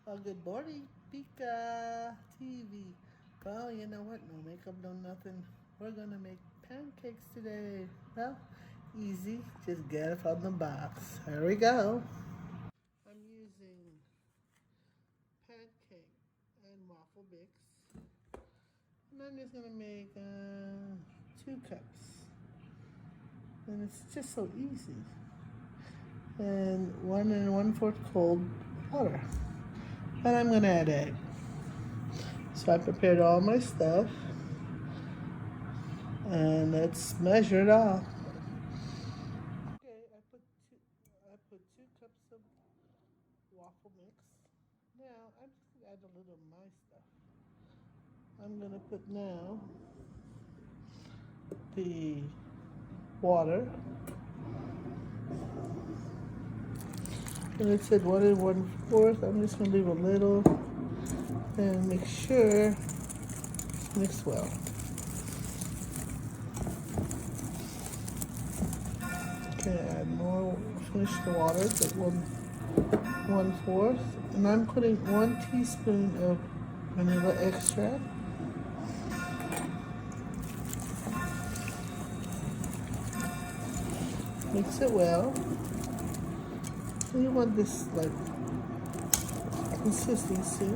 Good morning, Pika TV. Well, you know what? No makeup, no nothing. We're gonna make pancakes today. Well, easy. Just get it from the box. Here we go. I'm using pancake and waffle mix. And I'm just gonna make 2 cups. And it's just so easy. And 1 1/4 cold water. And I'm gonna add egg. So I prepared all my stuff. And let's measure it out. Okay, I put 2 cups of waffle mix. Now I'm just gonna add a little of my stuff. I'm gonna put now the water. And it said 1 1/4. I'm just gonna leave a little and make sure it's mixed well. Okay, add more. Finish the water, but 1/4. And I'm putting 1 teaspoon of vanilla extract. Mix it well. So you want this like consistency.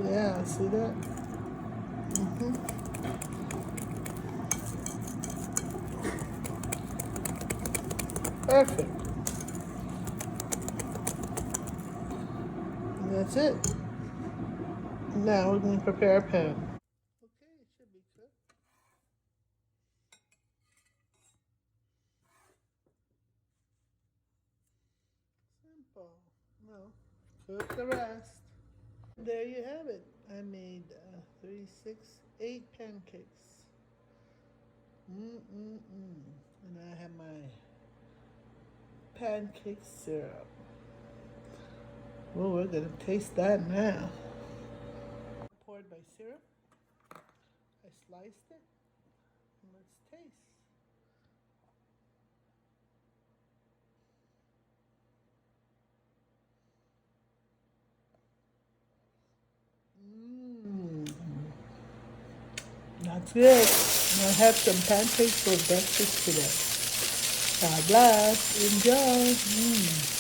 Yeah, see that? Perfect. And that's it. Now we're going to prepare a pan. Okay, it should be cooked. Simple. Well, cook the rest. There you have it. I made 3, 6, 8 pancakes. And I have my pancake syrup. Well, we're gonna taste that now. I poured my syrup. I sliced it. And let's taste. That's good. I'll have some pancakes for breakfast today. God bless. Enjoy.